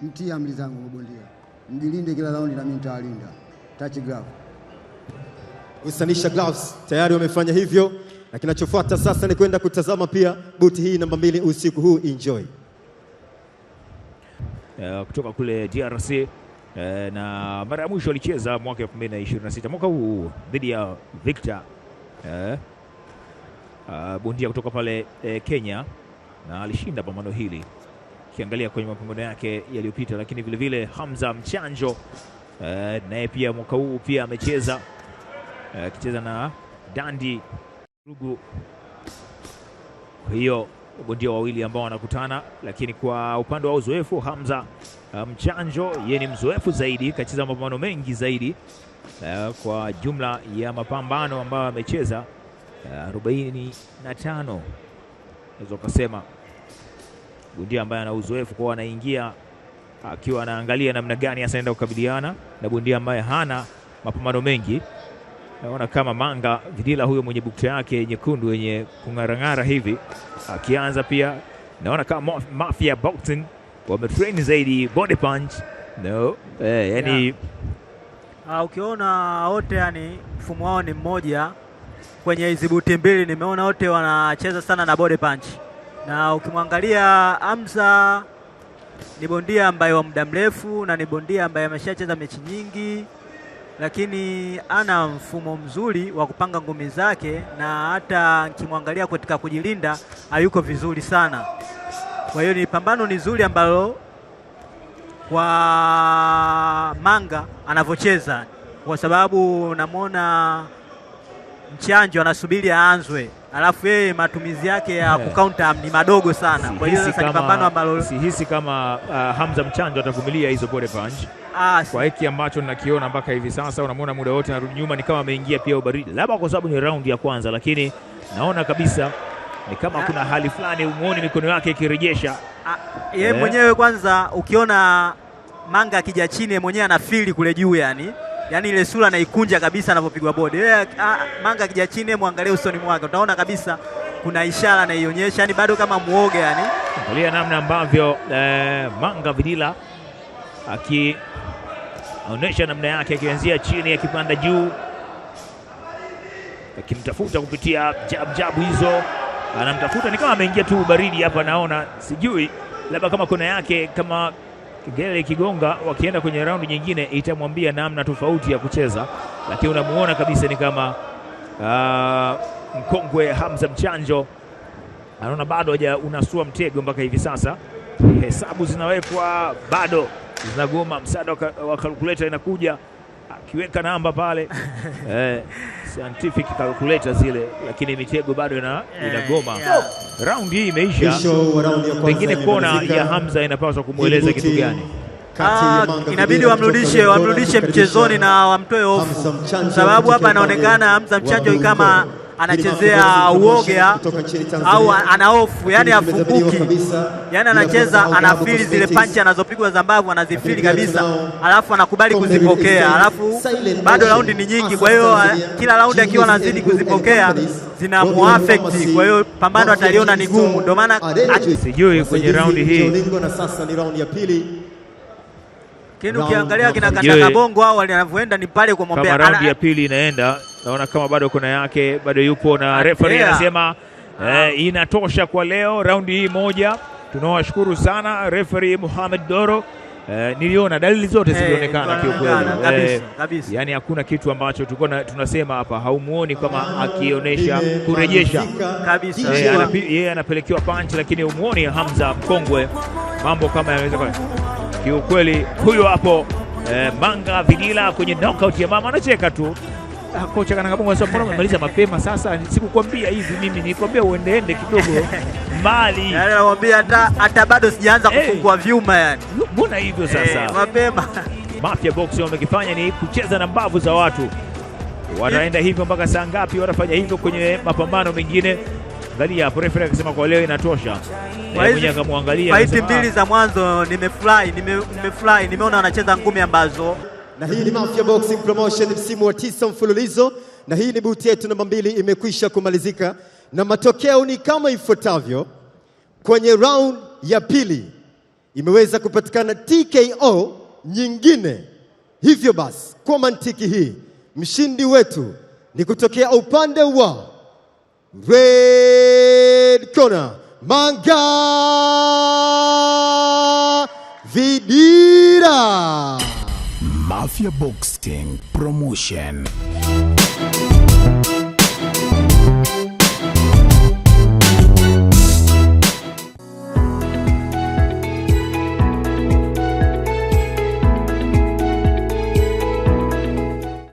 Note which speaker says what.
Speaker 1: mtie amri zangu bondia. Mjilinde kila raundi na mimi nitawalinda. Touch glove.
Speaker 2: Usanisha gloves. Tayari wamefanya hivyo. Na kinachofuata sasa ni kwenda kutazama pia buti hii namba 2 usiku huu. Enjoy.
Speaker 3: Kutoka kule DRC na mara ya mwisho alicheza mwaka 2026 mwaka huu dhidi ya Victor bondia kutoka pale Kenya, na alishinda pambano hili kiangalia kwenye mapambano yake yaliyopita. Lakini vile vile Hamza Mchanjo naye pia mwaka huu pia amecheza akicheza na Dandi Rugu. Hiyo bondia wawili ambao wanakutana, lakini kwa upande wa uzoefu Hamza Mchanjo yeye ni mzoefu zaidi, kacheza mapambano mengi zaidi. Kwa jumla ya mapambano ambayo amecheza 45, naweza kusema bondia ambaye ana uzoefu, kwa anaingia akiwa anaangalia namna gani hasa anaenda kukabiliana na bondia ambaye hana mapambano mengi. Naona kama Manga Vidila huyo mwenye bukta yake nyekundu yenye kung'arang'ara hivi akianza pia. Naona kama Mafia Boxing wametrain zaidi body punch. Yani
Speaker 4: ukiona wote yani mfumo wao ni mmoja kwenye hizi buti mbili, nimeona wote wanacheza sana na body punch. Na ukimwangalia Hamza ni bondia ambaye wa muda mrefu na ni bondia ambaye ameshacheza mechi nyingi, lakini ana mfumo mzuri wa kupanga ngumi zake, na hata nikimwangalia katika kujilinda hayuko vizuri sana. Kwa hiyo ni pambano ni zuri ambalo kwa Manga anavyocheza, kwa sababu namwona Mchanjo anasubiri aanzwe, alafu yeye matumizi yake ya kucounter ni madogo sana. Kwa hiyo sasa ni pambano ambalo
Speaker 3: sihisi kama Hamza Mchanjo atavumilia hizo body punch. Kwa hiki ambacho ninakiona mpaka hivi sasa, unamwona muda wote anarudi nyuma, ni kama ameingia pia ubaridi, labda kwa sababu ni round ya kwanza, lakini naona kabisa ni kama kuna hali fulani umuoni mikono yake ikirejesha.
Speaker 4: Yeye mwenyewe kwanza ukiona Manga akija chini mwenyewe anafili kule juu, yani ile sura anaikunja kabisa anapopigwa bodi. Manga akija chini muangalie usoni mwake, utaona kabisa kuna ishara anaionyesha, yani bado kama muoga. Yani
Speaker 3: angalia namna ambavyo Manga Vidila akionyesha namna yake, akianzia chini akipanda juu, akimtafuta kupitia jabu hizo, anamtafuta ni kama ameingia tu baridi hapa. Naona sijui labda kama kuna yake kama kigele kigonga, wakienda kwenye raundi nyingine itamwambia namna tofauti ya kucheza, lakini unamuona kabisa ni kama mkongwe Hamza Mchanjo anaona bado haja unasua mtego mpaka hivi sasa. Hesabu zinawekwa bado zinagoma, msaada wa calculator inakuja akiweka namba pale scientific calculator zile, lakini mitego bado inagoma. Round hii imeisha, pengine kona ya Hamza inapaswa kumweleza kitu gani?
Speaker 4: Inabidi wamrudishe mchezoni na wamtoe hofu, sababu hapa anaonekana Hamza Mchanjo kama anachezea uoga au ana hofu, yani afunguki, yani anacheza anafili zile panchi anazopigwa za mbavu anazifili kabisa, alafu anakubali kuzipokea, alafu bado raundi ni nyingi. Kwa hiyo kila raundi akiwa anazidi kuzipokea zinamuaffect, kwa hiyo pambano ataliona ni gumu. Ndio maana
Speaker 3: sijui kwenye raundi hii,
Speaker 2: na sasa ni raundi ya pili.
Speaker 4: Kinu ukiangalia kina Kandaka Bongo hao wanavyoenda ni pale kwa
Speaker 3: Mombea. Kama raundi ya pili inaenda, naona kama bado kuna yake, bado yupo na referee anasema inatosha kwa leo raundi hii moja. Tunawashukuru sana referee Mohamed Doro. Niliona dalili zote zilionekana kiukweli. Yani hakuna kitu ambacho tulikuwa tunasema hapa haumuoni kama akionyesha kurejesha
Speaker 4: kabisa.
Speaker 3: Yeye anapelekewa punch, lakini umuoni Hamza mkongwe mambo kama yanaweza kwa kiukweli. Huyo hapo Manga Vidila kwenye knockout ya mama, anacheka tu. Kocha Kandaka Bongo anasema mbona umemaliza mapema sasa? Sikukwambia hivi mimi, nilikwambia uendeende kidogo mbali.
Speaker 4: Yani anamwambia hata bado sijaanza kufungua vyuma, yani
Speaker 3: mbona hivyo sasa
Speaker 4: mapema.
Speaker 3: Mafia Boxing wamekifanya ni kucheza na mbavu za watu. Wataenda hivyo mpaka saa ngapi? Watafanya hivyo kwenye mapambano mengine. Angalia hapo referee akisema kwa leo inatosha. Mwenye akamwangalia
Speaker 4: fight mbili za mwanzo nimefurahi, nimeona wanacheza ngumi ambazo.
Speaker 2: Na hii ni Mafia Boxing Promotion msimu wa 9 mfululizo, na hii ni buti yetu namba 2 imekwisha kumalizika, na matokeo ni kama ifuatavyo. Kwenye round ya pili imeweza kupatikana TKO nyingine. Hivyo basi, kwa mantiki hii, mshindi wetu ni kutokea upande wa Red Corner, Manga Vidira.
Speaker 5: Mafia Boxing Promotion.